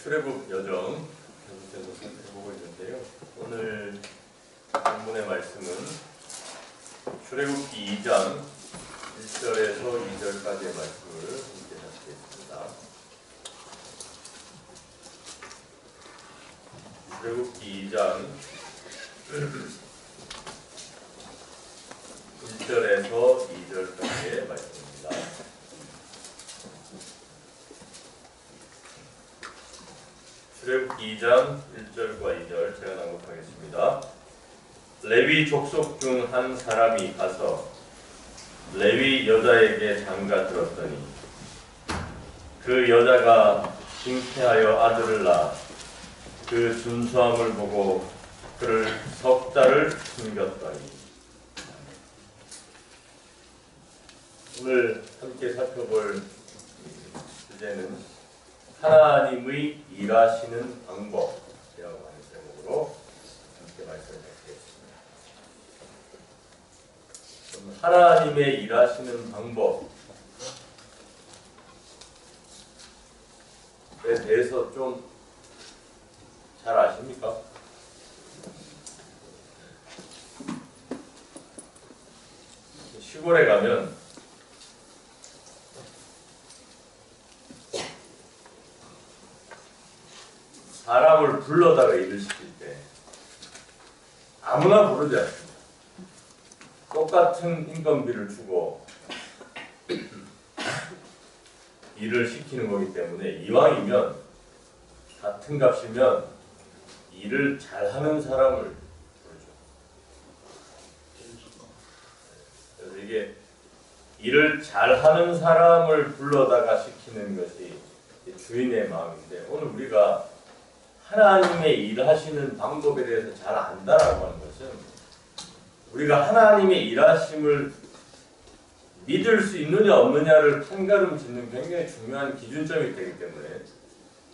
출애굽 여정 계속해서 살펴보고 있는데요. 오늘 본문의 말씀은 출애굽기 2장 1절에서 2절까지의 말씀을 함께 하시겠습니다. 출애굽기 2장 1절에서 2절까지의 말씀입니다. 출애굽기 2장 1절과 2절 제가 낭독하겠습니다. 레위 족속 중 한 사람이 가서 레위 여자에게 장가 들었더니 그 여자가 잉태하여 아들을 낳아 그 준수함을 보고 그를 석 달을 숨겼더니. 오늘 함께 살펴볼 주제는 하나님의 일하시는 방법이라고 하는 제목으로 함께 말씀드리겠습니다. 하나님의 일하시는 방법에 대해서 좀 잘 아십니까? 시골에 가면 사람을 불러다가 일을 시킬 때 아무나 부르지 않습니다. 똑같은 인건비를 주고 일을 시키는 거기 때문에 이왕이면 같은 값이면 일을 잘하는 사람을 부르죠. 그래서 이게 일을 잘하는 사람을 불러다가 시키는 것이 주인의 마음인데, 오늘 우리가 하나님의 일하시는 방법에 대해서 잘 안다라고 하는 것은 우리가 하나님의 일하심을 믿을 수 있느냐 없느냐를 판가름 짓는 굉장히 중요한 기준점이 되기 때문에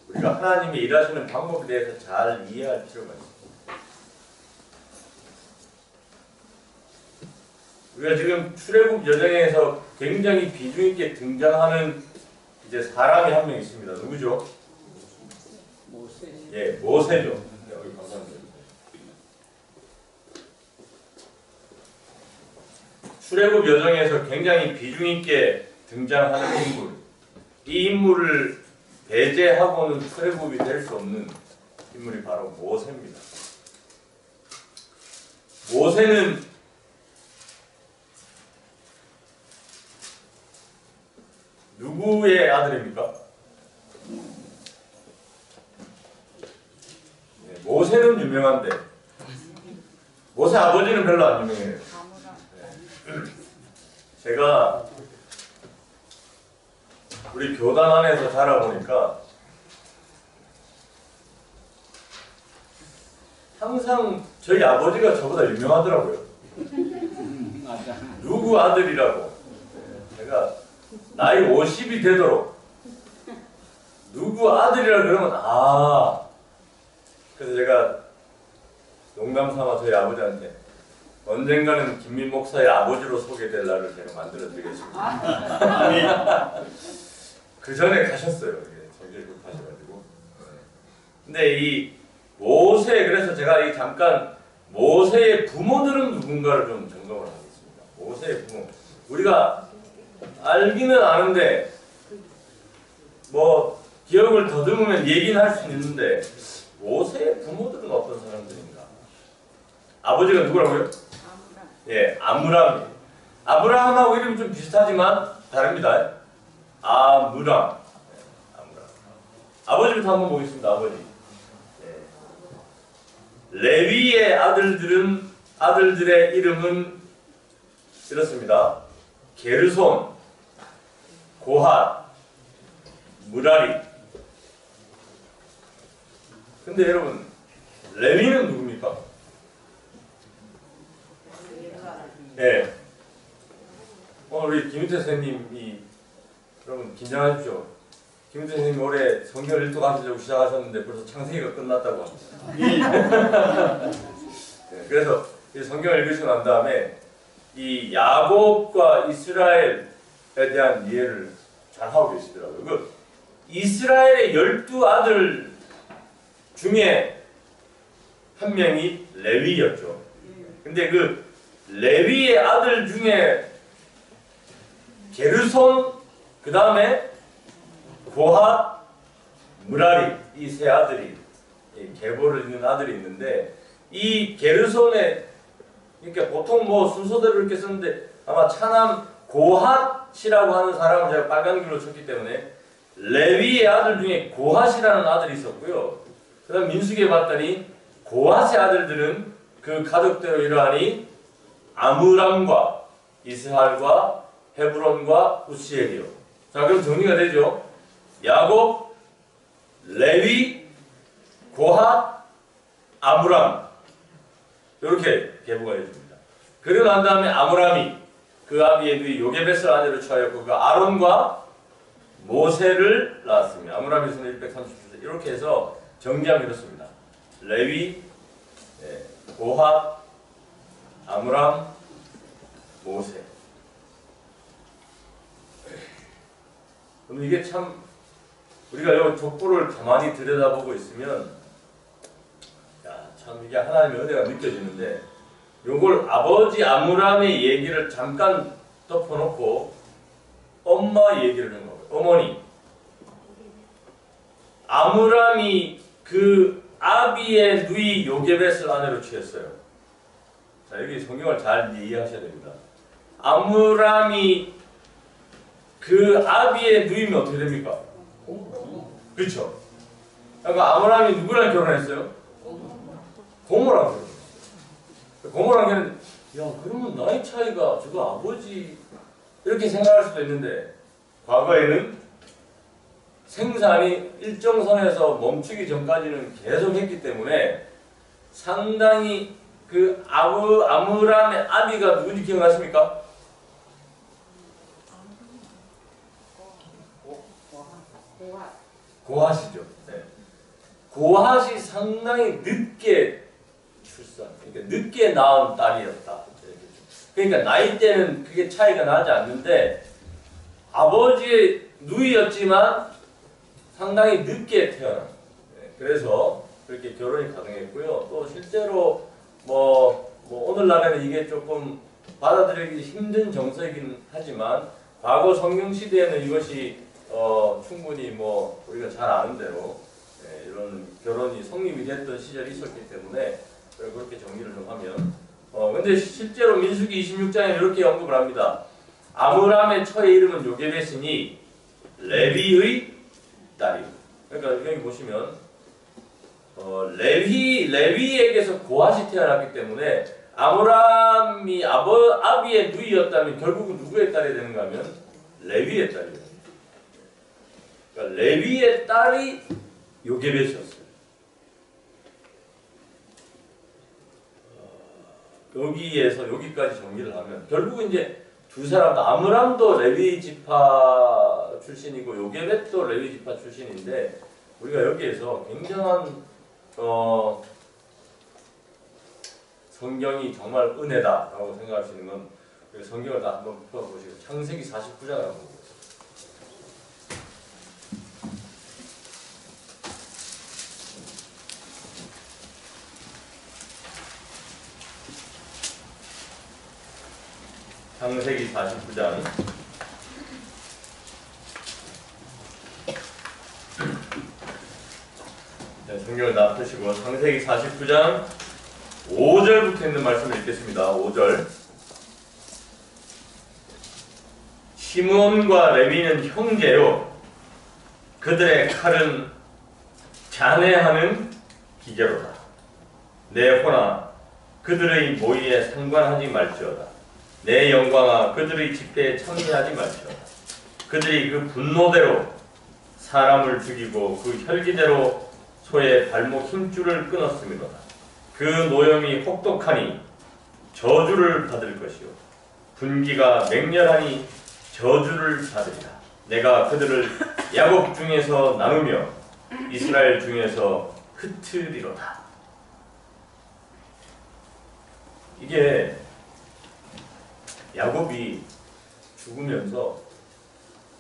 우리가 하나님의 일하시는 방법에 대해서 잘 이해할 필요가 있습니다. 우리가 지금 출애굽 여정에서 굉장히 비중 있게 등장하는 이제 사람이 한 명 있습니다. 누구죠? 예, 모세죠. 네, 감사합니다. 출애굽 여정에서 굉장히 비중 있게 등장하는 인물. 이 인물을 배제하고는 출애굽이 될 수 없는 인물이 바로 모세입니다. 모세는 누구의 아들입니까? 모세는 유명한데 모세 아버지는 별로 안 유명해요. 제가 우리 교단 안에서 자라보니까 항상 저희 아버지가 저보다 유명하더라고요. 누구 아들이라고. 제가 나이 50이 되도록 누구 아들이라 그러면 그래서 제가 농담삼아 저희 아버지한테 언젠가는 김민 목사의 아버지로 소개될 날을 제가 만들어 드리겠습니다. 그 전에 가셨어요. 정길 급하셔가지고. 근데 이 모세, 그래서 제가 이 잠깐 모세의 부모들은 누군가를 좀 점검을 하겠습니다. 모세의 부모. 우리가 알기는 아는데 뭐 기억을 더듬으면 얘기는 할 수 있는데 모세의 부모들은 어떤 사람들인가? 아버지가 누구라고요? 예, 아므람. 아브라함하고 이름이 좀 비슷하지만 다릅니다. 아므람. 아버지부터 한번 보겠습니다. 아버지. 예. 레위의 아들들의 이름은 이렇습니다. 게르손, 고핫, 무라리. 근데 여러분, 레위는 누굽니까? 예. 오늘 우리 김윤태 선생님이, 여러분 긴장하십시오. 김윤태 선생님이 올해 성경 일독 하시려고 시작하셨는데 벌써 창세기가 끝났다고 합니다. 네, 그래서 이 성경을 읽으시고 난 다음에 이 야곱과 이스라엘에 대한 이해를 잘 하고 계시더라고요. 이스라엘의 12아들 중에 한 명이 레위였죠. 근데 그 레위의 아들 중에 게르손, 그 다음에 고핫, 무라리, 이 세 아들이, 계보를 잇는 아들이 있는데, 이 게르손의, 그러니까 보통 뭐 순서대로 이렇게 썼는데 아마 차남 고핫이라고 하는 사람을 제가 빨간 줄로 쳤기 때문에 레위의 아들 중에 고핫이라는 아들이 있었고요. 그 다음 민수기에 봤더니 고핫의 아들들은 그 가족대로 이러하니 아므람과 이스할과 헤브론과 우시엘이요. 자, 그럼 정리가 되죠. 야곱, 레위, 고핫, 아므람, 이렇게 계보가 해줍니다. 그리고 난 다음에 아므람이 그 아비의 누이 요게벳을 아내로 취하였고 그 아론과 모세를 낳았습니다. 아므람이 손에 130세. 이렇게 해서 정리하면 이렇습니다. 레위, 고핫, 아므람, 모세. 그럼 이게 참 우리가 이 족보를 가만히 들여다보고 있으면 참 이게 하나님의 은혜가 느껴지는데, 요걸 아버지 아므람의 얘기를 잠깐 덮어놓고 엄마 얘기를 한 거예요. 어머니 아므람이 그 아비의 누이 요게벳을 아내로 취했어요. 자, 여기 성경을 잘 이해하셔야 됩니다. 아므람이 그 아비의 누이면 어떻게 됩니까? 그렇죠. 그러니까 아므람이 누구랑 결혼했어요? 고모랑 결혼했어요. 고모랑 결혼, 야, 그러면 나이 차이가 저거 아버지 이렇게 생각할 수도 있는데, 과거에는 생산이 일정 선에서 멈추기 전까지는 계속 했기 때문에 상당히 그 아므람의 아비가 누군지 기억나십니까? 고핫이죠. 네. 고핫이 상당히 늦게 출산, 그러니까 늦게 낳은 딸이었다. 그러니까 나이대는 그게 차이가 나지 않는데 아버지의 누이였지만 상당히 늦게 태어난. 그래서 그렇게 결혼이 가능했고요. 또 실제로 뭐 오늘날에는 이게 조금 받아들이기 힘든 정서이긴 하지만 과거 성경 시대에는 이것이 충분히 뭐 우리가 잘 아는 대로 이런 결혼이 성립이 됐던 시절이 있었기 때문에 그렇게 정리를 좀 하면 근데 실제로 민수기 26장에 이렇게 언급을 합니다. 아므람의 처의 이름은 요게벳이니 레위의 딸이. 그러니까 여기 보시면 레위에게서 고핫이 태어났기 때문에 아므람이 아비의 누이였다면 결국은 누구의 딸이 되는가 하면 레위의 딸이에요. 그러니까 레위의 딸이 요게벳이었어요. 여기에서 여기까지 정리를 하면 결국은 이제 두 사람 다 아므람도 레위 지파 출신이고 요게벳도 레위 지파 출신인데 우리가 여기에서 굉장한 성경이 정말 은혜다라고 생각할 수 있는 건 성경을 다 한번 풀어보시고 창세기 49장을 한번 보세요. 창세기 49장 성경을 다 펴시고 창세기 49장 5절부터 있는 말씀을 읽겠습니다. 5절 시므온과 레위는 형제요 그들의 칼은 잔해하는 기계로다. 내 호나 그들의 모의에 상관하지 말지어다. 내 영광아 그들의 집회에 참여하지 말지어다. 그들이 그 분노대로 사람을 죽이고 그 혈기대로 소의 발목 힘줄을 끊었음이로다. 그 노염이 혹독하니 저주를 받을 것이요 분기가 맹렬하니 저주를 받으리라. 내가 그들을 야곱 중에서 나누며 이스라엘 중에서 흩으리로다. 이게 야곱이 죽으면서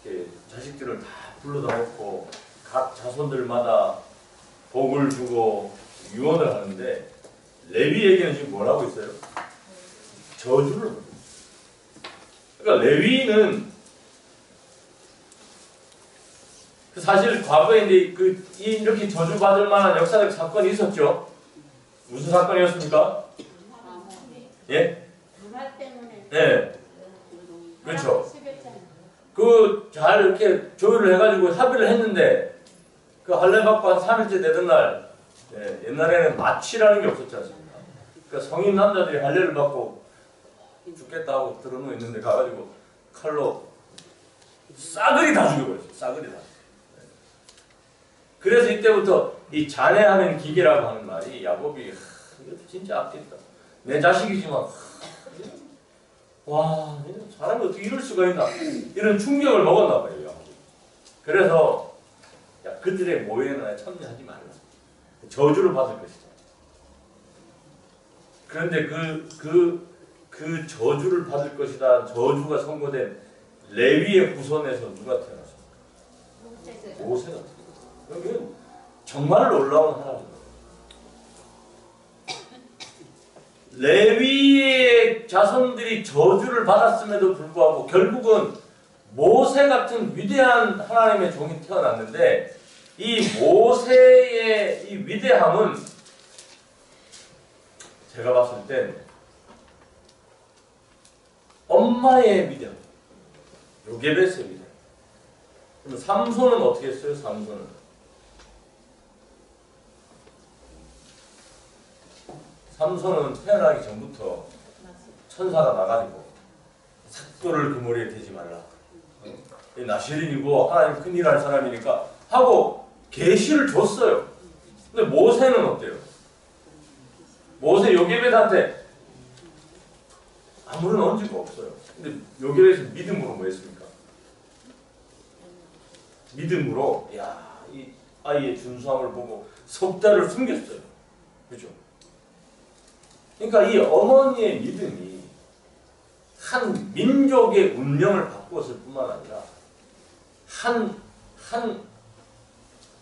이렇게 자식들을 다 불러다 놓고 각 자손들마다 복을 주고 유언을 하는데 레위에게는 지금 뭘 하고 있어요? 저주를 하고 있어요. 그러니까 레위는 사실 과거에 이제 이렇게 저주받을 만한 역사적 사건이 있었죠. 무슨 사건이었습니까? 예? 문화 때문에. 네. 그렇죠. 그 잘 이렇게 조율을 해가지고 합의를 했는데 그 할례받고 한 3일째 되던 날 옛날에는 마취라는 게 없었지 않습니까? 그러니까 성인 남자들이 할례를 받고 죽겠다 하고 들어누워 있는데 가가지고 칼로 싸그리 다 죽여버렸어요. 싸그리 다. 그래서 이때부터 이 잔해하는 기계라고 하는 말이 야곱이 이거 진짜 악했다. 내 자식이지만 와 사람이 어떻게 이럴 수가 있나 이런 충격을 먹었나 봐요. 야곱이. 그래서 야, 그들의 모에는 참여하지 말라. 저주를 받을 것이다. 그런데 그 저주를 받을 것이다. 저주가 선고된 레위의 후손에서 누가 태어났습니까? 모세가 태어났습니다. 여기는 정말 놀라운 하나입니다. 레위의 자손들이 저주를 받았음에도 불구하고 결국은 모세 같은 위대한 하나님의 종이 태어났는데 이 모세의 이 위대함은 제가 봤을 땐 엄마의 위대함, 요게벳의 위대함. 그럼 삼손은 어떻게 했어요? 삼손은 태어나기 전부터 천사가 나가지고 삭도를 그 머리에 대지 말라. 나시린이고 하나님 큰일 할 사람이니까 하고 계시를 줬어요. 근데 모세는 어때요? 모세 요게벳한테 아무런 언지가 없어요. 근데 요게벳은 믿음으로 뭐 했습니까? 믿음으로 이 아이의 준수함을 보고 석 달을 숨겼어요. 그렇죠? 그러니까 이 어머니의 믿음이 한 민족의 운명을 바꾸었을 뿐만 아니라 한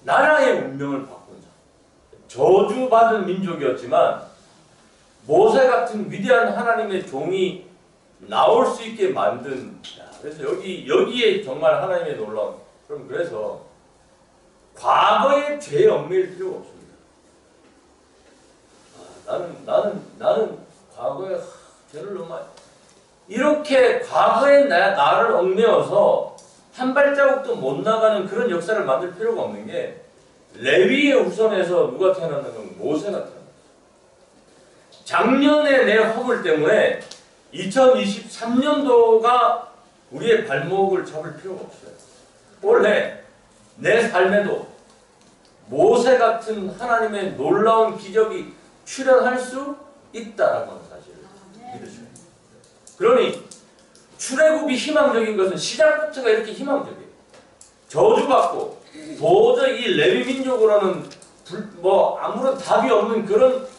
나라의 운명을 바꾼 자. 저주받은 민족이었지만 모세 같은 위대한 하나님의 종이 나올 수 있게 만든. 그래서 여기에 정말 하나님의 놀라운. 그럼 그래서 과거의 죄에 얽매일 필요가 없습니다. 나는 과거에 죄를 너무 많이 이렇게 과거에 나를 얽매어서 한 발자국도 못 나가는 그런 역사를 만들 필요가 없는 게 레위의 후손에서 누가 태어났냐면 모세가 태어났어요. 작년에 내 허물 때문에 2023년도가 우리의 발목을 잡을 필요가 없어요. 원래 내 삶에도 모세 같은 하나님의 놀라운 기적이 출현할 수 있다라고 하는 사실을 믿으셔야 돼요. 그러니 출애굽이 희망적인 것은 시작부터가 이렇게 희망적이에요. 저주받고 도저히 이 레위 민족으로는 아무런 답이 없는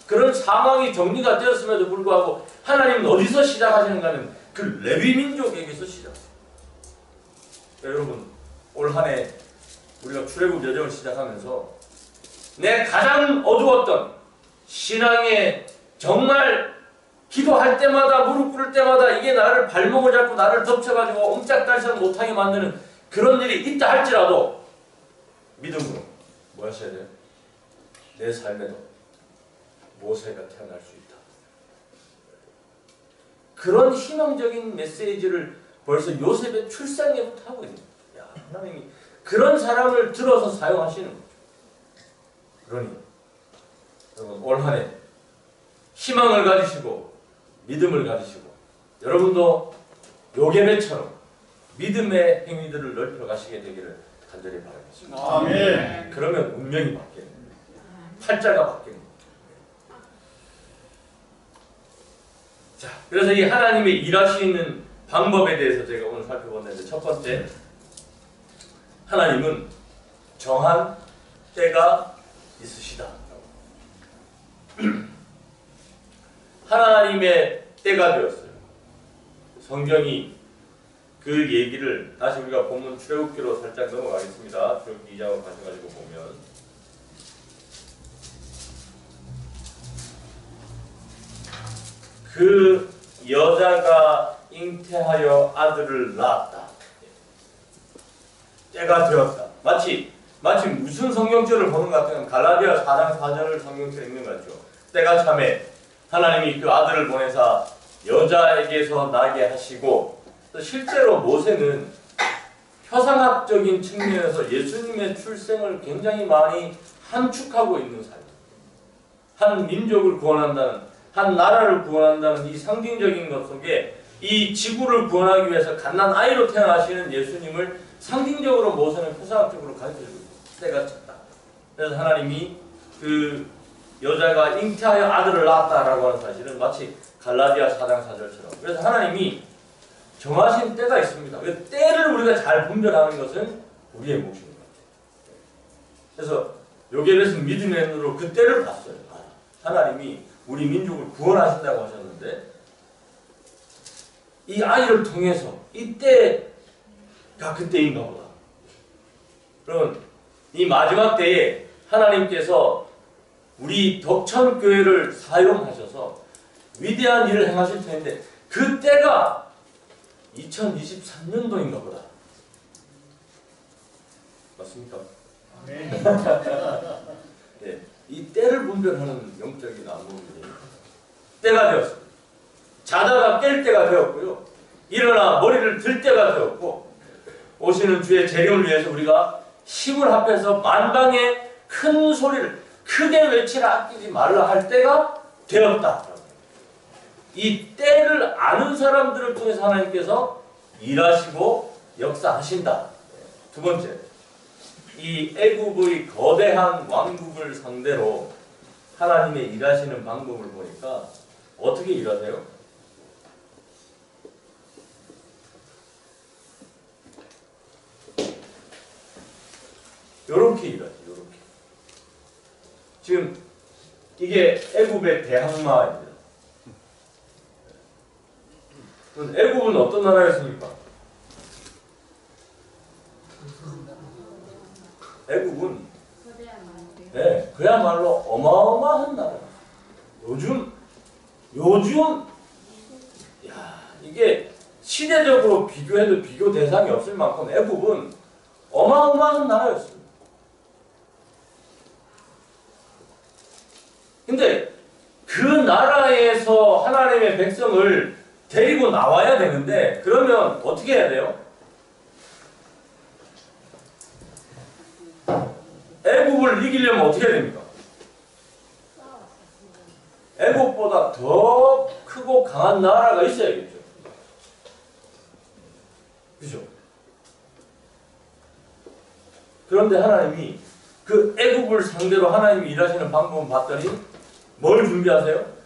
그런 상황이 정리가 되었음에도 불구하고 하나님은 어디서 시작하시는가 하면 그 레위 민족에게서 시작해요. 여러분 올 한 해 우리가 출애굽 여정을 시작하면서 내 가장 어두웠던 신앙에 정말 기도할 때마다 무릎 꿇을 때마다 이게 나를 발목을 잡고 나를 덮쳐가지고 옴짝달싹 못하게 만드는 그런 일이 있다 할지라도 믿음으로 뭐 하셔야 돼요? 내 삶에도 모세가 태어날 수 있다. 그런 희망적인 메시지를 벌써 요셉의 출생에부터 하고 있는 거예요. 야, 하나님이 그런 사람을 들어서 사용하시는 거죠. 그러니 여러분 올 한 해 희망을 가지시고 믿음을 가지시고 여러분도 요게벳처럼 믿음의 행위들을 넓혀가시게 되기를 간절히 바라겠습니다. 아멘. 그러면 운명이 바뀌는 거예요. 팔자가 바뀌는 거예요. 자, 그래서 이 하나님의 일하시는 방법에 대해서 제가 오늘 살펴봤는데 첫 번째, 하나님은 정한 때가 있으시다. 하나님의 때가 되었어요. 성경이 그 얘기를 다시 우리가 본문 출애굽기로 살짝 넘어가겠습니다. 출애굽기 2장으로 가셔가지고 보면 그 여자가 잉태하여 아들을 낳았다. 때가 되었다. 마치 무슨 성경절을 보는 것 같으면 갈라디아 4장 4절을 성경절에 읽는 것 같죠. 때가 참에 하나님이 그 아들을 보내사 여자에게서 나게 하시고, 또 실제로 모세는 표상학적인 측면에서 예수님의 출생을 굉장히 많이 함축하고 있는 사람. 한 민족을 구원한다는, 한 나라를 구원한다는 이 상징적인 것 속에 이 지구를 구원하기 위해서 갓난아이로 태어나시는 예수님을 상징적으로 모세는 표상학적으로 가르쳐주고 때가 찼다. 그래서 하나님이 그 여자가 잉태하여 아들을 낳았다라고 하는 사실은 마치 갈라디아 4장 4절처럼, 그래서 하나님이 정하신 때가 있습니다. 그 때를 우리가 잘 분별하는 것은 우리의 몫입니다. 그래서 요게벳은 믿음의 눈으로 그 때를 봤어요. 하나님이 우리 민족을 구원하신다고 하셨는데 이 아이를 통해서 이 때가 그때인가 보다. 그러면 이 마지막 때에 하나님께서 우리 덕천교회를 사용하셔서 위대한 일을 행하실 텐데 그 때가 2023년도인가 보다. 맞습니까? 네. 네, 이 때를 분별하는 영적인 안목이 때가 되었습니다. 자다가 깰 때가 되었고요. 일어나 머리를 들 때가 되었고, 오시는 주의 재림을 위해서 우리가 힘을 합해서 만방의 큰 소리를 크게 외치라 아끼지 말라 할 때가 되었다. 이 때를 아는 사람들을 통해서 하나님께서 일하시고 역사하신다. 두 번째, 이 애굽의 거대한 왕국을 상대로 하나님의 일하시는 방법을 보니까 어떻게 일하세요? 요렇게 일하지, 요렇게. 지금 이게 애굽의 대항마입니다. 애굽은 어떤 나라였습니까? 애굽은 네, 그야말로 어마어마한 나라예요. 요즘 야, 이게 시대적으로 비교해도 비교 대상이 없을 만큼 애굽은 어마어마한 나라였습니다. 근데 그 나라에서 하나님의 백성을 데리고 나와야 되는데 그러면 어떻게 해야 돼요? 애굽을 이기려면 어떻게 해야 됩니까? 애굽보다 더 크고 강한 나라가 있어야겠죠. 그죠? 그런데 하나님이 그 애굽을 상대로 하나님이 일하시는 방법을 봤더니 뭘 준비하세요?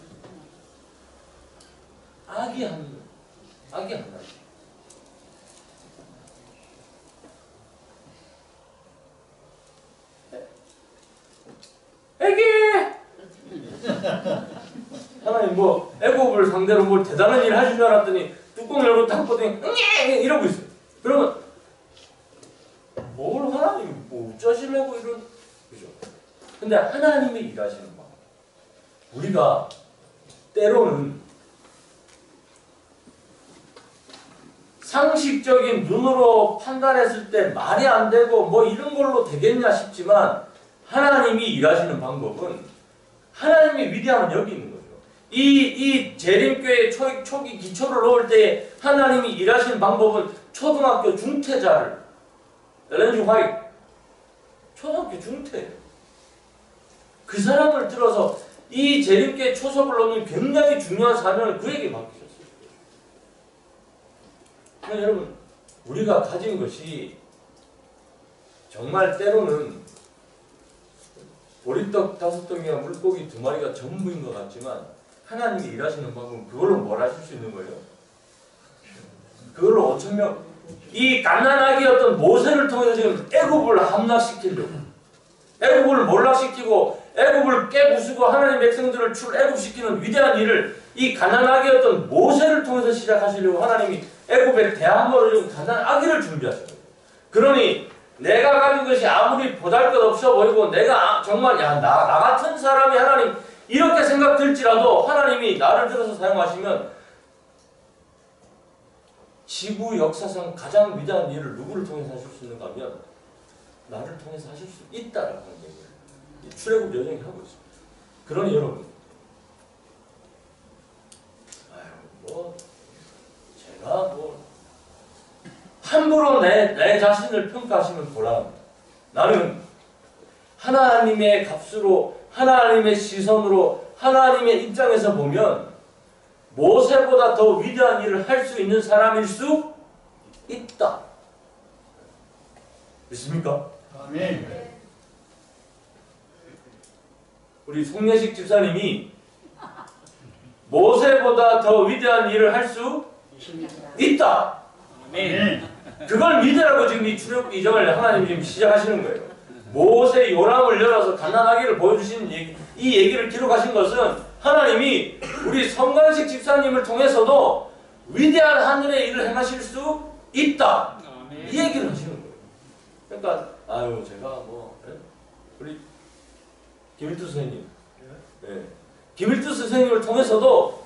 아기 한 마리. 애기! 하나님 뭐 애굽을 상대로 뭘 대단한 일을 하신 줄 알았더니 뚜껑 열고 딱 보더니 이러고 있어요. 그러면 뭘 하나님 뭐 어쩌시려고 이런, 그죠? 근데 하나님이 일하시는 방, 우리가 때로는 상식적인 눈으로 판단했을 때 말이 안 되고 뭐 이런 걸로 되겠냐 싶지만 하나님이 일하시는 방법은 하나님의 위대함은 여기 있는 거죠. 이 재림교회 초기 기초를 놓을 때 하나님이 일하시는 방법은 초등학교 중퇴자를, 엘렌 G 화이트 초등학교 중퇴, 그 사람을 들어서 이 재림교회 초석을 놓는 굉장히 중요한 사명을 그에게 맡기셨어요. 그러니까 여러분, 우리가 가진 것이 정말 때로는 보리떡 5덩이와 물고기 2마리가 전부인 것 같지만 하나님이 일하시는 방법은 그걸로 뭘 하실 수 있는 거예요? 그걸로 5,000명, 이 갓난아기였던 모세를 통해서 지금 애굽을 함락시키려고, 애굽을 몰락시키고 애굽을 깨부수고 하나님 백성들을 출애굽시키는 위대한 일을 이 갓난아기였던 모세를 통해서 시작하시려고 하나님이 애굽의 대항마를 갓난아기를 준비하셨어요. 그러니 내가 가진 것이 아무리 보잘것없어 보이고 내가 정말 나 같은 사람이 하나님 이렇게 생각될지라도 하나님이 나를 들어서 사용하시면 지구 역사상 가장 위대한 일을 누구를 통해서 하실 수 있는가 하면 나를 통해서 하실 수 있다라는 얘기를 출애굽 여정이 하고 있습니다. 그러니 여러분, 제가 함부로 내 자신을 평가하시면 곤란합니다. 나는 하나님의 값으로, 하나님의 시선으로, 하나님의 입장에서 보면 모세보다 더 위대한 일을 할 수 있는 사람일 수 있다. 믿습니까? 아멘. 우리 송예식 집사님이 모세보다 더 위대한 일을 할 수 있다. 아멘. 그걸 믿으라고 지금 이 출애굽 이정을 하나님 지금 시작하시는 거예요. 모세 요람을 열어서 갓난아기를 보여주신 이 얘기를 기록하신 것은 하나님이 우리 성관식 집사님을 통해서도 위대한 하늘의 일을 행하실 수 있다. 이 얘기를 하시는 거예요. 그러니까 제가 우리 김일두 선생님, 김일두 선생님을 통해서도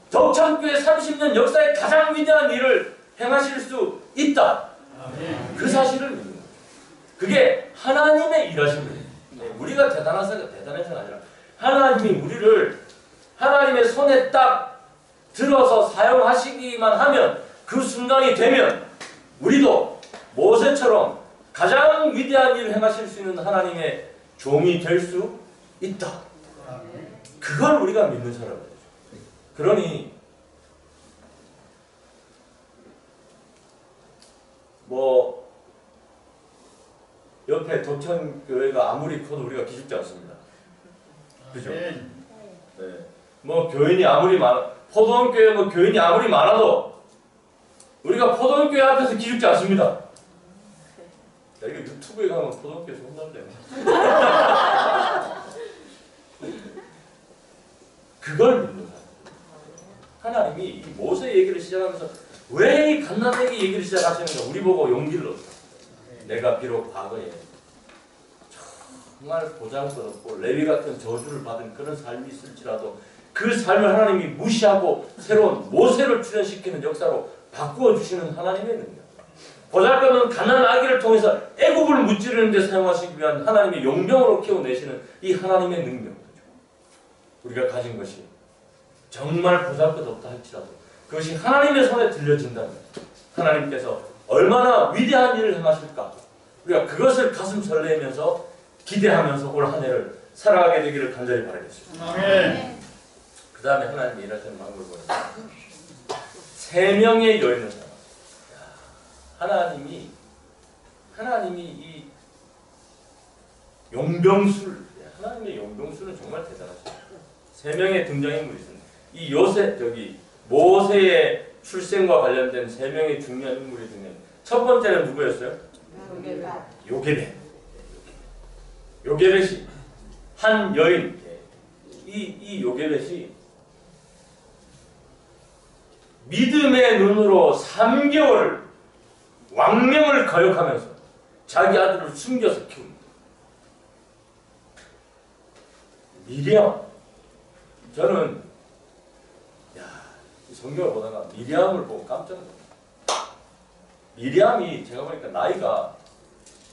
덕창교회 30년 역사의 가장 위대한 일을 행하실 수 있다. 그 사실을 믿는 거예요. 그게 하나님의 일하심이에요. 우리가 대단해서가 아니라 하나님이 우리를 하나님의 손에 딱 들어서 사용하시기만 하면, 그 순간이 되면 우리도 모세처럼 가장 위대한 일을 행하실 수 있는 하나님의 종이 될 수 있다. 그걸 우리가 믿는 사람이죠. 그러니 옆에 도천교회가 아무리 커도 우리가 기죽지 않습니다. 그죠? 네. 교인이 아무리 포도원교회 교인이 아무리 많아도 우리가 포도원교회 앞에서 기죽지 않습니다. 야, 이거 유튜브에 가면 포도원교회에서 혼날래. 그걸 믿는 사람. 하나님이 이 모세 얘기를 시작하면서 왜 이 갓난아기 얘기를 시작하시는가? 우리 보고 용기를 얻어. 내가 비록 과거에 정말 보잘것없고 레위 같은 저주를 받은 그런 삶이 있을지라도 그 삶을 하나님이 무시하고 새로운 모세를 출현시키는 역사로 바꾸어 주시는 하나님의 능력. 보잘것없는 갓난아기를 통해서 애굽을 무찌르는 데 사용하시기 위한 하나님의 용병으로 키워내시는 이 하나님의 능력. 우리가 가진 것이 정말 보잘것없다 할지라도 그것이 하나님의 손에 들려진다면 하나님께서 얼마나 위대한 일을 행하실까, 우리가 그것을 가슴 설레면서 기대하면서 올 한 해를 살아가게 되기를 간절히 바라겠습니다. 아멘. 그 다음에 하나님이 일하시는 방법을 보니까 3명의 여인을 사용합니다. 하나님이 이 용병술, 하나님의 용병술은 정말 대단하십니다. 3명의 등장인물이 있습니다. 이 모세의 출생과 관련된 3명의 중요한 인물이 등장. 첫 번째는 누구였어요? 요게벳이 한 여인. 이 요게벳이 믿음의 눈으로 3개월 왕명을 거역하면서 자기 아들을 숨겨서 키웁니다. 미리암. 저는 이 성경을 보다가 미리암을 보고 깜짝 놀랐어요. 미리암이 제가 보니까 나이가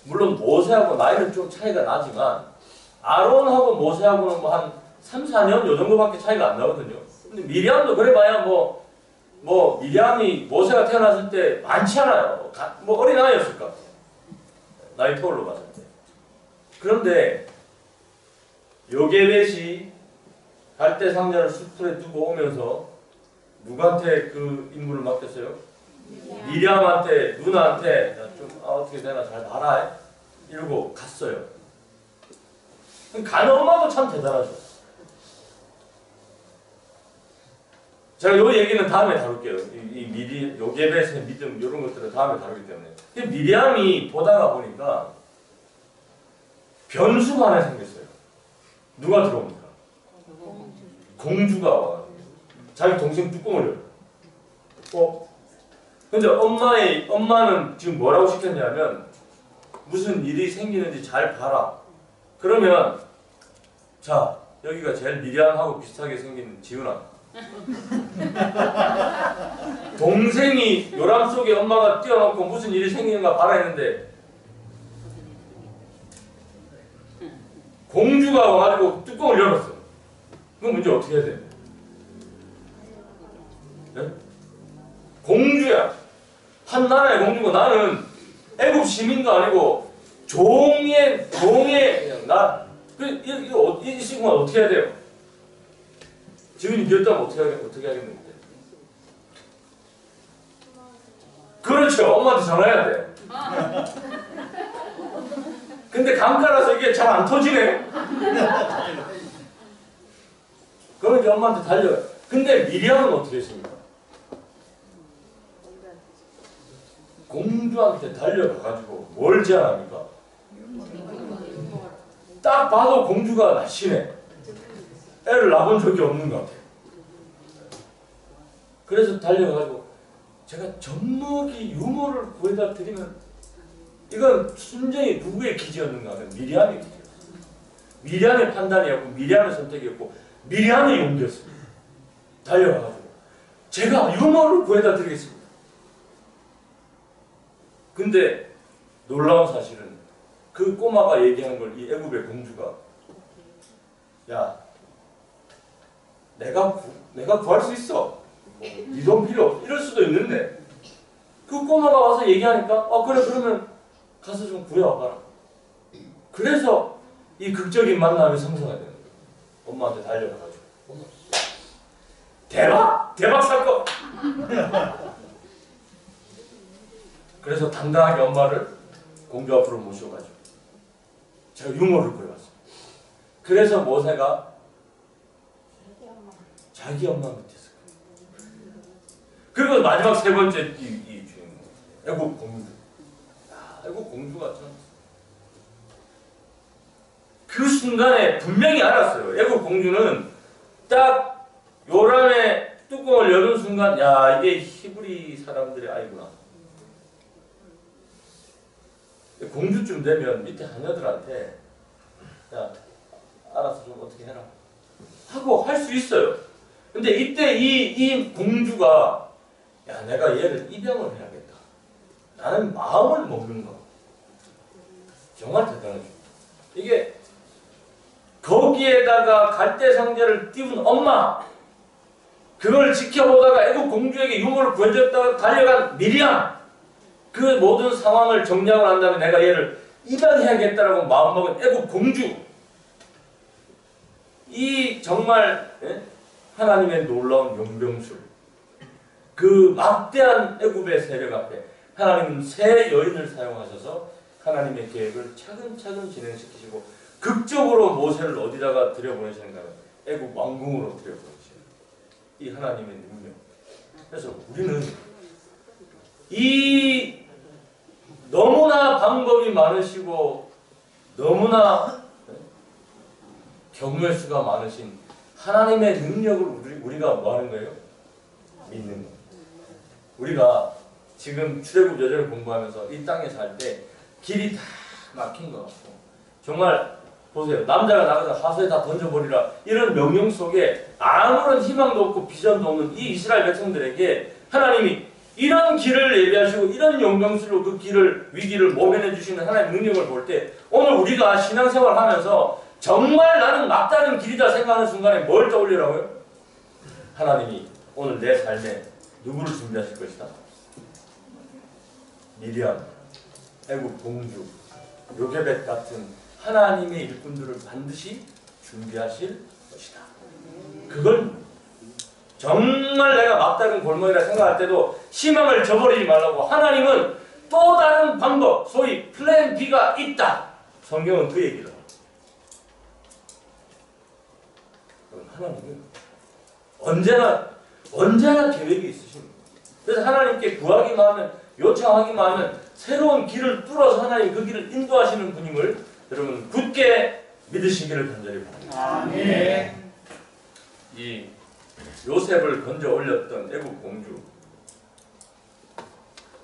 물론 모세하고 나이는 좀 차이가 나지만 아론하고 모세하고는 한 3, 4년 요 정도밖에 차이가 안 나거든요. 근데 미리암도 그래봐야 미리암이 모세가 태어났을 때 많지 않아요. 어린 아이였을 것 같아요. 나이 터울로 봤을 때. 그런데 요게벳이 갈대상자를 숲에 두고 오면서 누구한테 그 임무를 맡겼어요? 미리암한테, 누나한테 어떻게 되나 잘 봐라 이러고 갔어요. 간 엄마도 참 대단하죠. 제가 이 얘기는 다음에 다룰게요. 요게벳의 믿음 이런 것들은 다음에 다루기 때문에. 근데 미리암이 보다가 보니까 변수가 하나 생겼어요. 누가 들어옵니까? 공주가 와가지고 자기 동생 뚜껑을 열어. 근데 엄마는 지금 뭐라고 시켰냐면 무슨 일이 생기는지 잘 봐라. 그러면 자 여기가 제일 미리암하고 비슷하게 생긴 지훈아. 동생이 요람 속에 엄마가 뛰어놓고 무슨 일이 생기는가 봐라 했는데 공주가 와가지고 뚜껑을 열었어. 그럼 문제 어떻게 해야 돼? 네? 공주야. 한 나라의 공주고 나는 애국 시민도 아니고 종의 그냥 나. 이 친구가 어떻게 해야 돼요? 지훈이 비었다면 어떻게 하겠는데? 그렇죠. 엄마한테 전화해야 돼. 근데 강가라서 이게 잘 안 터지네. 그럼 이제 엄마한테 달려요. 근데 미리암은 어떻게 했습니까? 공주한테 달려가가지고 뭘 제안합니까? 딱 봐도 공주가 날씬해. 애를 낳은 적이 없는 것 같아. 그래서 달려가지고 제가 젖먹이 유모를 구해다 드리면 이건 순전히 누구의 기지였는가 하면 미리암의 기지였어요. 미리암의 판단이었고 미리암의 선택이었고 미리암의 용기였습니다. 달려가가지고 제가 유모를 구해다 드리겠습니다. 근데 놀라운 사실은 그 꼬마가 얘기하는 걸 이 애굽의 공주가 야 내가 구할 수 있어. 네 돈 필요 없어. 이럴 수도 있는데 그 꼬마가 와서 얘기하니까 그래 그러면 가서 좀 구해와봐라. 그래서 이 극적인 만남이 성사가 되는 거예요. 엄마한테 달려가가지고 대박 사건. 그래서 당당하게 엄마를 공주 앞으로 모셔가지고 제가 유모를 구해왔어요. 그래서 모세가 자기 엄마 밑에 있을 거예요. 그리고 마지막 세 번째 이 주인공 애국 공주. 애국 공주가 참 그 순간에 분명히 알았어요. 애국 공주는 딱 요람의 뚜껑을 여는 순간 야 이게 히브리 사람들의 아이구나. 공주쯤 되면 밑에 하녀들한테 야 알아서 좀 어떻게 해라 하고 할 수 있어요. 근데 이때 이 공주가 야 내가 얘를 입양을 해야겠다. 나는 마음을 먹는 거. 정말 대단하죠. 이게 거기에다가 갈대상자를 띄운 엄마, 그걸 지켜보다가 애국 공주에게 유모를 구해줬다가 달려간 미리암, 그 모든 상황을 정리하고 난 다음에 내가 얘를 입양해야겠다라고 마음먹은 애국 공주, 이 정말 하나님의 놀라운 용병술, 그 막대한 애굽의 세력 앞에 하나님은 새 여인을 사용하셔서 하나님의 계획을 차근차근 진행시키시고 극적으로 모세를 어디다가 들여보내시는가 하면 애굽 왕궁으로 들여보내시는 이 하나님의 능력. 그래서 우리는 이 너무나 방법이 많으시고 너무나 경우의 수가 많으신 하나님의 능력을 우리가 뭐 하는 거예요? 믿는 거예요. 우리가 지금 출애굽 여정을 공부하면서 이 땅에 살 때 길이 다 막힌 것 같고 정말 보세요. 남자가 나가서 하수에 다 던져버리라 이런 명령 속에 아무런 희망도 없고 비전도 없는 이 이스라엘 백성들에게 하나님이 이런 길을 예비하시고 이런 용병술로 그 길을 위기를 모면해 주시는 하나님의 능력을 볼 때 오늘 우리가 신앙생활을 하면서 정말 나는 막다른 길이다 생각하는 순간에 뭘 떠올리라고요? 하나님이 오늘 내 삶에 누구를 준비하실 것이다. 미리암, 애굽 공주, 요게벳 같은 하나님의 일꾼들을 반드시 준비하실 것이다. 그걸 정말 내가 막다른 골목이라 생각할 때도 희망을 저버리지 말라고. 하나님은 또 다른 방법, 소위 플랜 B가 있다. 성경은 그 얘기를 합니다. 하나님은 언제나 계획이 있으십니다. 그래서 하나님께 구하기만 하면, 요청하기만 하면 새로운 길을 뚫어서 하나님 그 길을 인도하시는 분임을 여러분 굳게 믿으시기를 간절히 바랍니다. 아멘. 이 요셉을 건져 올렸던 애굽 공주,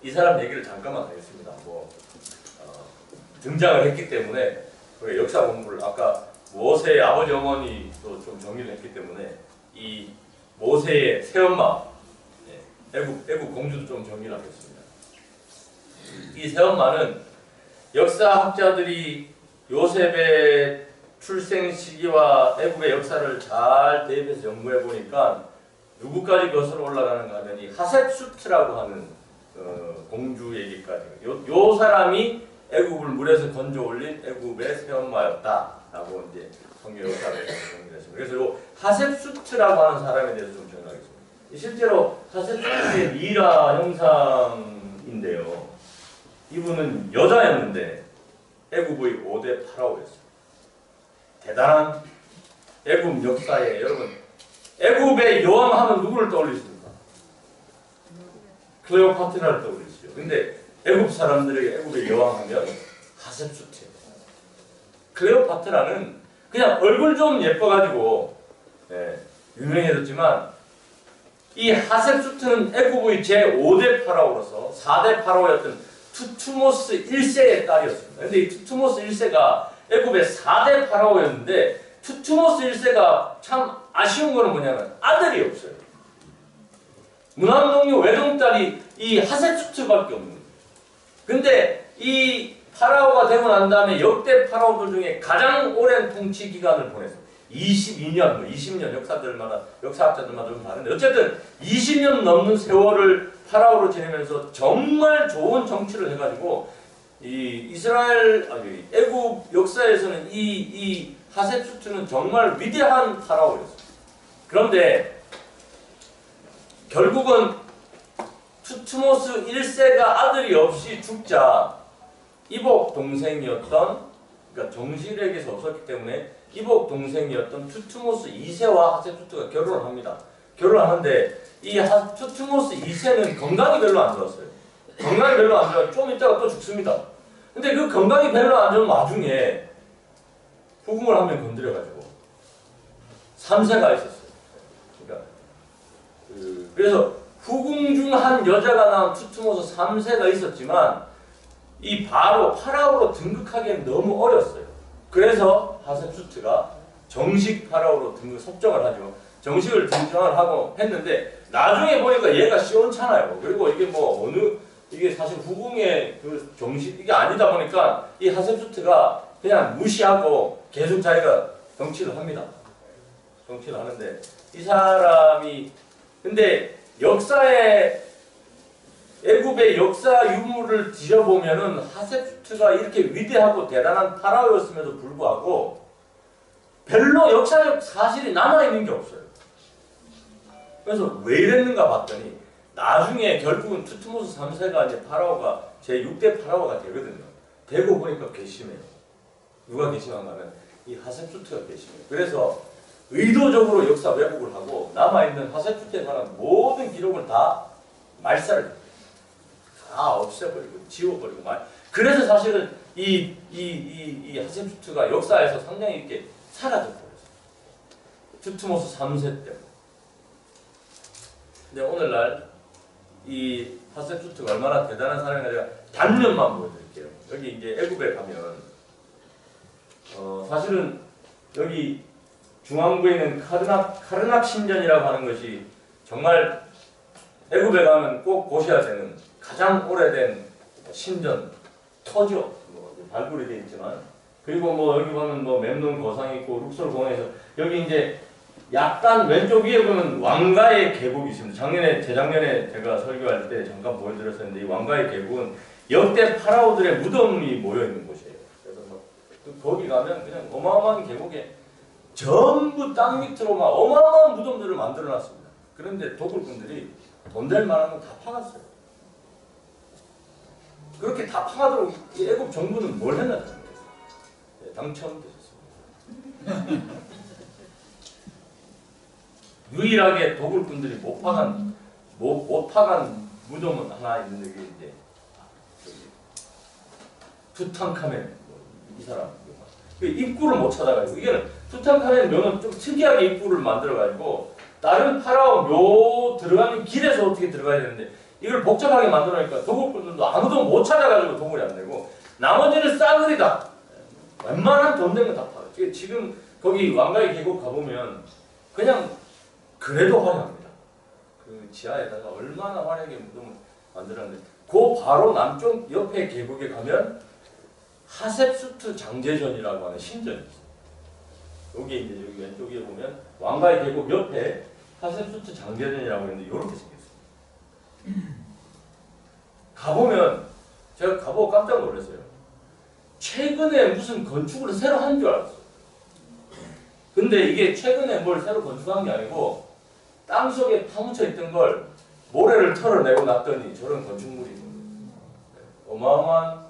이 사람 얘기를 잠깐만 하겠습니다. 등장을 했기 때문에 역사 공부를 아까 모세의 아버지 어머니 또 정리를 했기 때문에 이 모세의 새엄마, 애굽 공주도 좀 정리를 하겠습니다. 이 새엄마는 역사학자들이 요셉의 출생 시기와 애굽의 역사를 잘 대입해서 연구해 보니까 누구까지 거슬러 올라가는가 하면 이 하셉수트라고 하는 공주 얘기까지. 요 사람이 애굽을 물에서 건져 올린 애굽의 새엄마였다라고 이제 성경 역사를 정리했습니다. 그래서 요 하셉수트라고 하는 사람에 대해서 좀 정리하겠습니다. 실제로 하셉수트의 미라 형상인데요. 이분은 여자였는데 애굽의 5대 파라오였어요. 대단한 애굽 역사에 여러분 애굽의 여왕 하면 누구를 떠올리십니까? 클레오파트라를 떠올리시죠. 근데 애굽 사람들에게 애굽의 여왕 하면 하셉수트예요. 클레오파트라는 그냥 얼굴 좀 예뻐가지고 유명해졌지만 이 하셉수트는 애굽의 제5대 파라오로서 4대 파라오였던 투투모스 1세의 딸이었습니다. 근데 이 투투모스 1세가 애굽의 4대 파라오였는데 투투모스 1세가 참 아쉬운 거는 뭐냐면 아들이 없어요. 무남동료 외동딸이 이 하셉수트밖에 없는 거예요. 근데 이 파라오가 되고 난 다음에 역대 파라오들 중에 가장 오랜 통치 기간을 보냈어요. 22년, 20년 역사학자들마다 좀 다른데 어쨌든 20년 넘는 세월을 파라오로 지내면서 정말 좋은 정치를 해가지고 이 애굽 역사에서는 이 하셉수트는 정말 위대한 파라오였어요. 그런데 결국은 투투모스 1세가 아들이 없이 죽자 이복 동생이었던 그러니까 정실에게서 없었기 때문에 이복 동생이었던 투투모스 2세와 하셉수트가 결혼을 합니다. 결혼하는데 이 투투모스 2세는 건강이 별로 안 좋았어요. 건강이 별로 안 좋아요. 좀 있다가 또 죽습니다. 근데 그 건강이 별로 안 좋은 와중에 후궁을 한 명 건드려가지고 3세가 있었어요. 그러니까 그래서 후궁 중 한 여자가 낳은 투투모스 3세가 있었지만 이 파라오로 등극하기엔 너무 어렸어요. 그래서 하셉수트가 정식 파라오로 선정을 하죠. 정식을 등장을 하고 했는데 나중에 보니까 얘가 시원찮아요. 그리고 이게 이게 사실 후궁의 그 정식 이게 아니다 보니까 이 하셉수트가 그냥 무시하고 계속 자기가 정치를 합니다. 정치를 하는데 이 사람이 근데 애굽의 역사 유물을 뒤져보면은 하셉수트가 이렇게 위대하고 대단한 파라오였음에도 불구하고 별로 역사적 사실이 남아있는 게 없어요. 그래서 왜 이랬는가 봤더니 나중에 결국은 투투모스 3세가 이제 파라오가 제6대 파라오가 되거든요. 되고 보니까 괘씸해요. 누가 괘씸한가 하면 이 하셉수트가 괘씸해요. 그래서 의도적으로 역사 왜곡을 하고 남아있는 하셉수트에 관한 모든 기록을 다 말살을 해요. 다 없애버리고 지워버리고 그래서 사실은 이 하셉수트가 역사에서 상당히 이렇게 사라져버렸어요. 투투모스 3세 때문에. 근데 오늘날 이 하셉수트가 얼마나 대단한 사람인가 제가 단면만 보여드릴게요. 여기 이제 애굽에 가면 사실은 여기 중앙부에 있는 카르낙 신전이라고 하는 것이 정말 애굽에 가면 꼭 보셔야 되는 가장 오래된 신전 터죠. 발굴이 되어 있지만 그리고 여기 보면 memnon 거상이 있고 룩솔 공원에서 여기 이제 약간 왼쪽 위에 보면 왕가의 계곡이 있습니다. 재작년에 제가 설교할 때 잠깐 보여드렸었는데 이 왕가의 계곡은 역대 파라오들의 무덤이 모여 있는 곳이에요. 그래서 거기 가면 그냥 어마어마한 계곡에 전부 땅 밑으로 막 어마어마한 무덤들을 만들어놨습니다. 그런데 도굴꾼들이 돈 될 만한 건 다 파갔어요. 그렇게 다 파가도록 이 애굽 정부는 뭘 했나 생각했어요. 당첨되셨습니다. 유일하게 도굴꾼들이 못 파간 무덤은 하나 있는 게 이제 투탕카멘 이 사람 입구를 못 찾아가지고 이게는 투탕카멘 묘는 좀 특이하게 입구를 만들어가지고 다른 파라오 묘 들어가는 길에서 어떻게 들어가야 되는데 이걸 복잡하게 만들어놓으니까 도굴꾼들도 아무도 못 찾아가지고 도굴이 안 되고 나머지는 싸그리 다 웬만한 돈 되면 다 팔아요. 지금 거기 왕가의 계곡 가보면 그냥 그래도 화려합니다. 그 지하에다가 얼마나 화려하게 무덤을 만들었는데 그 바로 남쪽 옆에 계곡에 가면 하셉수트 장제전이라고 하는 신전이 있어요. 여기 이제 여기 왼쪽에 보면 왕가의 계곡 옆에 하셉수트 장제전이라고 있는데 이렇게 생겼어요. 가보면 제가 가보고 깜짝 놀랐어요. 최근에 무슨 건축을 새로 한 줄 알았어요. 근데 이게 최근에 뭘 새로 건축한 게 아니고 땅속에 파묻혀 있던 걸 모래를 털어내고 놨더니 저런 건축물이 어마어마한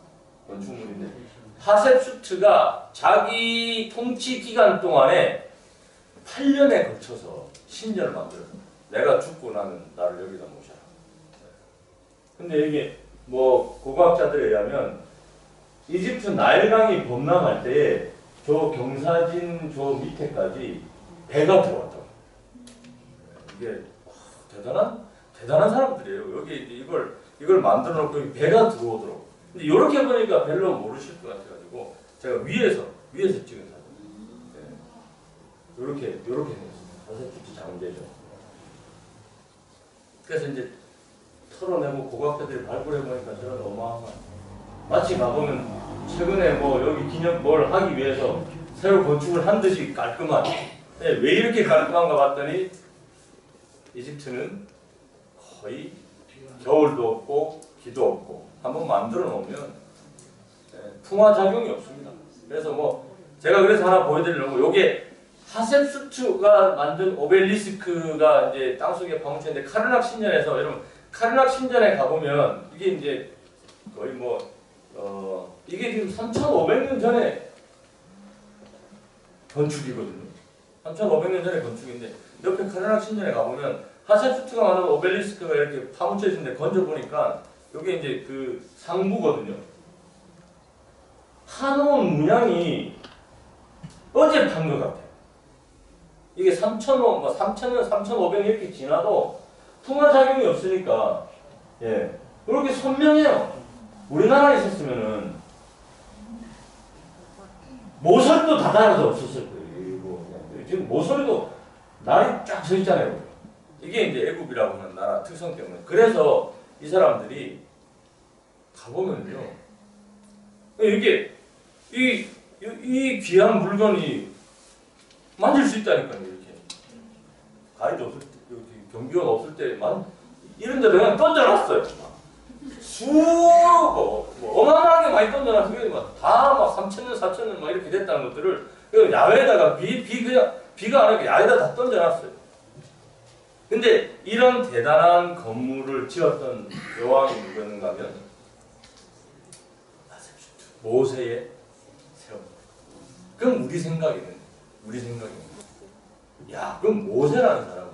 건축물인데 하셉수트가 자기 통치 기간 동안에 8년에 걸쳐서 신전을 만들었어요. 내가 죽고 나면 나를 여기다 모셔라. 근데 이게 뭐 고고학자들에 의하면 이집트 나일강이 범람할 때에 저 경사진 저 밑에까지 배가 들어왔다고. 이게 대단한 사람들이에요. 여기 이걸 만들어 놓고 배가 들어오더라고. 근데 이렇게 보니까 별로 모르실 것 같아가지고 제가 위에서 찍은 사진. 네. 이렇게 생겼습니다. 하셉수트 장제죠. 그래서 이제 털어내고 고고학자들이 발굴해 보니까 저런 어마어마한. 마치 가보면 최근에 뭐 여기 기념 뭘 하기 위해서 새로 건축을 한 듯이 깔끔한. 네, 왜 이렇게 깔끔한가 봤더니 이집트는 거의 겨울도 없고 비도 없고 한번 만들어 놓으면 풍화작용이 없습니다. 그래서 뭐 제가 그래서 하나 보여드리려고 요게 하셉수트가 만든 오벨리스크가 이제 땅속에 파묻혀 있는데 카르낙 신전에서 여러분 카르낙 신전에 가보면 이게 이제 거의 이게 지금 3,500년 전에 건축이거든요. 3,500년 전에 건축인데 옆에 카르낙 신전에 가보면 하셉수트가 만든 오벨리스크가 이렇게 파묻혀 있는데 건져 보니까 이게 이제 그 상부거든요. 한온 문양이 어제 판 것 같아요. 이게 3,000년, 3,500년 이렇게 지나도 풍화작용이 없으니까 그렇게 선명해요. 우리나라에 있었으면은 모서리도 다 달아서 없었을 거예요. 지금 모서리도 날이 쫙 서 있잖아요. 이게 이제 애굽이라고 하는 나라 특성 때문에. 그래서 이 사람들이 가보면요. 이게 이 귀한 물건이 만질 수 있다니까요. 이렇게 가이드 없을 때, 경비원 없을 때만 이런 데로 그냥 던져놨어요. 어마어마하게 많이 던져놨어요. 다막 3,000년, 4,000년 막 이렇게 됐다는 것들을 야외에다가 비가 안 오게 야외에다 다 던져놨어요. 근데 이런 대단한 건물을 지었던 여왕이 누구였는가 하면 모세의 세움. 그럼 우리 생각에는 야, 그럼 모세라는 사람은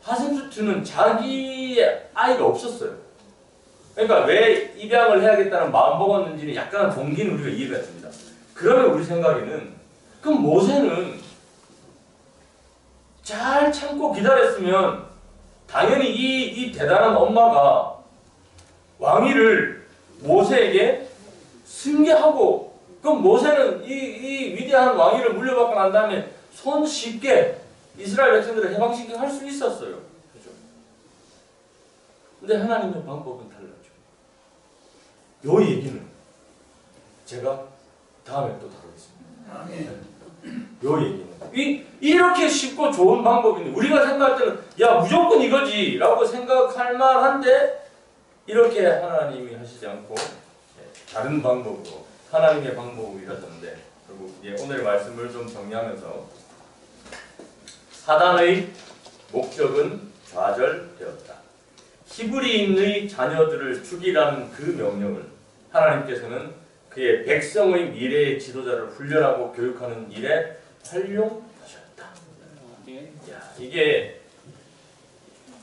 하셉수트는 자기의 아이가 없었어요. 그러니까 왜 입양을 해야겠다는 마음 먹었는지는 약간의 동기는 우리가 이해가 됩니다. 그러면 우리 생각에는 그럼 모세는 잘 참고 기다렸으면 당연히 이 대단한 엄마가 왕위를 모세에게 승계하고 그럼 모세는 이 위대한 왕위를 물려받고 난 다음에 손쉽게 이스라엘 백성들을 해방시키고 할 수 있었어요. 그죠? 근데 하나님의 방법은 달랐죠. 요 얘기는 제가 다음에 또 다루겠습니다. 요 얘기는 이렇게 쉽고 좋은 방법인데 우리가 생각할 때는 야 무조건 이거지 라고 생각할 만한데 이렇게 하나님이 하시지 않고 다른 방법으로 하나님의 방법으로 일하셨는데 결국 오늘의 말씀을 좀 정리하면서 사단의 목적은 좌절되었다. 히브리인의 자녀들을 죽이라는 그 명령을 하나님께서는 그의 백성의 미래의 지도자를 훈련하고 교육하는 일에 활용하셨다. 야, 이게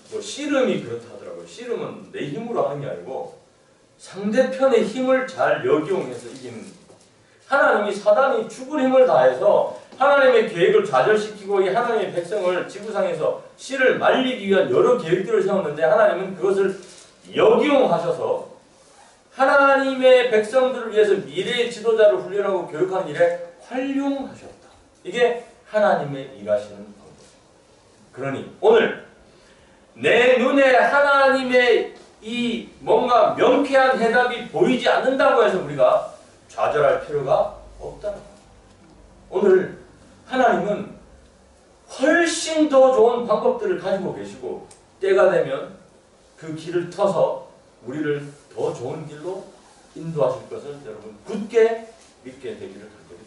뭐 씨름이 그렇다 하더라고요. 씨름은 내 힘으로 하는 게 아니고 상대편의 힘을 잘 역이용해서 이기는. 하나님이 사단이 죽을 힘을 다해서 하나님의 계획을 좌절시키고 이 하나님의 백성을 지구상에서 씨를 말리기 위한 여러 계획들을 세웠는데 하나님은 그것을 역이용하셔서 하나님의 백성들을 위해서 미래의 지도자를 훈련하고 교육하는 일에 활용하셨다. 이게 하나님의 일하시는 방법. 그러니 오늘 내 눈에 하나님의 이 뭔가 명쾌한 해답이 보이지 않는다고 해서 우리가 좌절할 필요가 없다는 거예요. 오늘 하나님은 훨씬 더 좋은 방법들을 가지고 계시고 때가 되면 그 길을 터서 우리를 더 좋은 길로 인도하실 것을 여러분 굳게 믿게 되기를 간절히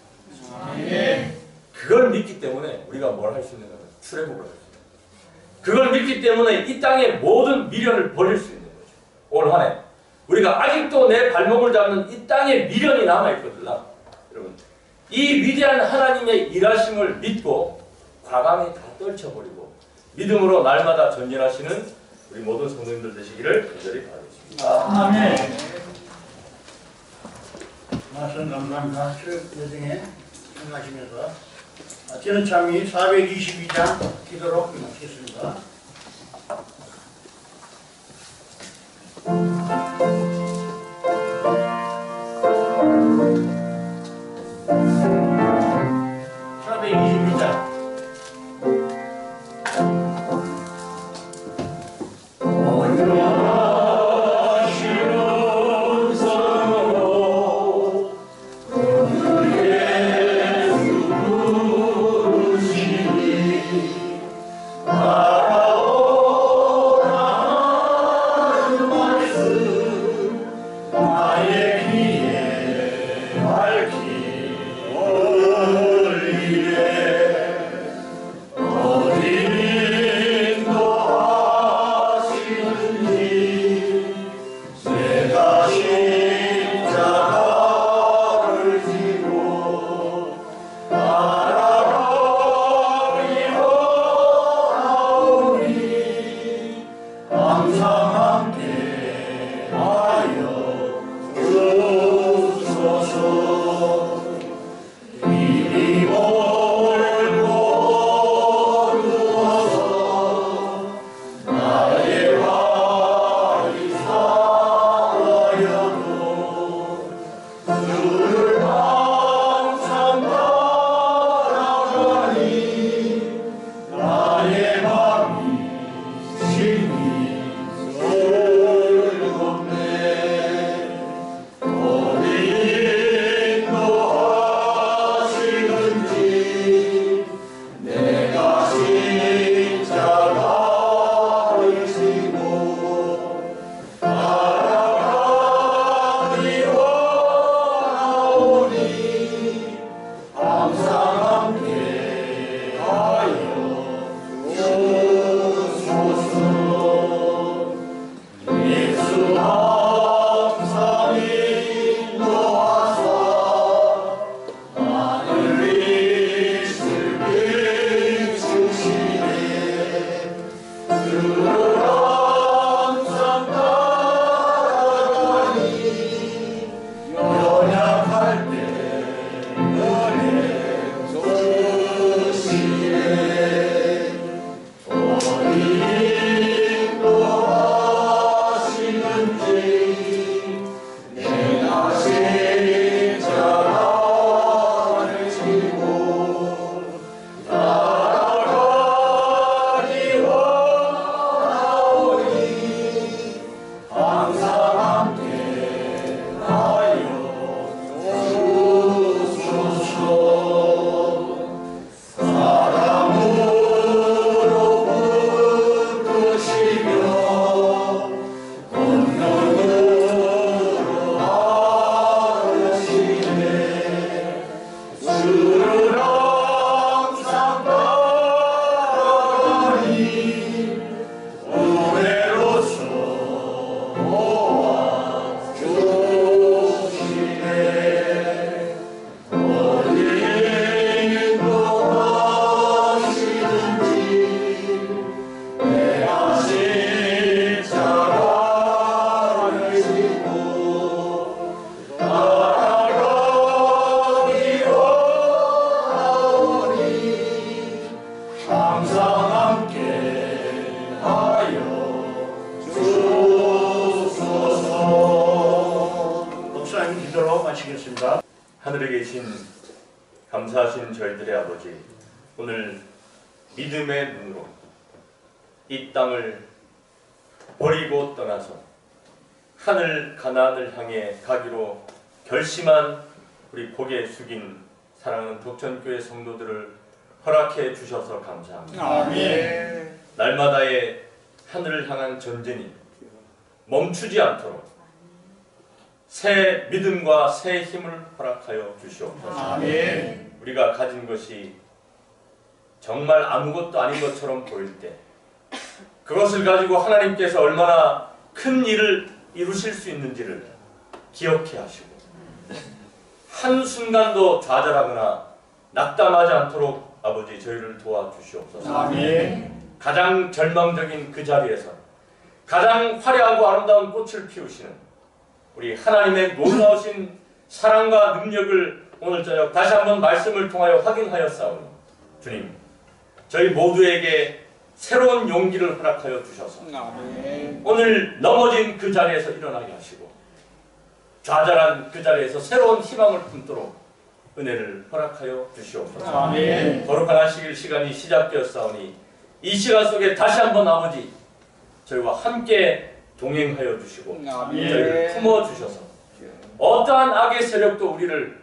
바랍니다. 그걸 믿기 때문에 우리가 뭘 할 수 있는가? 출애굽을 할 수 있는 거죠. 그걸 믿기 때문에 이 땅의 모든 미련을 버릴 수 있는 거죠. 올 한 해 우리가 아직도 내 발목을 잡는 이 땅에 미련이 남아있거든요. 여러분 이 위대한 하나님의 일하심을 믿고 과감히 다 떨쳐버리고 믿음으로 날마다 전진하시는 우리 모든 성도님들 되시기를 간절히 바라겠습니다. 아멘. 말씀 감사합니다. 여정에 행하시면서 저는 참이 422장 기도로 마치겠습니다. 감사하신 저희들의 아버지, 오늘 믿음의 눈으로 이 땅을 버리고 떠나서 하늘 가나안을 향해 가기로 결심한 우리 고개 숙인 사랑하는 독천교회 성도들을 허락해 주셔서 감사합니다. 아멘. 날마다의 하늘을 향한 전진이 멈추지 않도록 새 믿음과 새 힘을 허락하여 주시옵소서. 아멘. 우리가 가진 것이 정말 아무것도 아닌 것처럼 보일 때 그것을 가지고 하나님께서 얼마나 큰 일을 이루실 수 있는지를 기억해 하시고 한순간도 좌절하거나 낙담하지 않도록 아버지 저희를 도와주시옵소서. 아멘. 가장 절망적인 그 자리에서 가장 화려하고 아름다운 꽃을 피우시는 우리 하나님의 놀라우신 사랑과 능력을 오늘 저녁 다시 한번 말씀을 통하여 확인하였사오니 주님, 저희 모두에게 새로운 용기를 허락하여 주셔서 아멘. 오늘 넘어진 그 자리에서 일어나게 하시고 좌절한 그 자리에서 새로운 희망을 품도록 은혜를 허락하여 주시옵소서. 아멘. 거룩한 안식일 시간이 시작되었사오니 이 시간 속에 다시 한번 아버지 저희와 함께 동행하여 주시고 아멘. 저희를 품어주셔서 어떠한 악의 세력도 우리를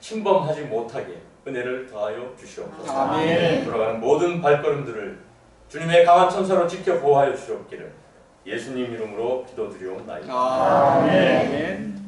침범하지 못하게 은혜를 더하여 주시옵소서. 아멘. 돌아가는 모든 발걸음들을 주님의 강한 천사로 지켜 보호하여 주시옵기를 예수님 이름으로 기도드리옵나이다. 아멘.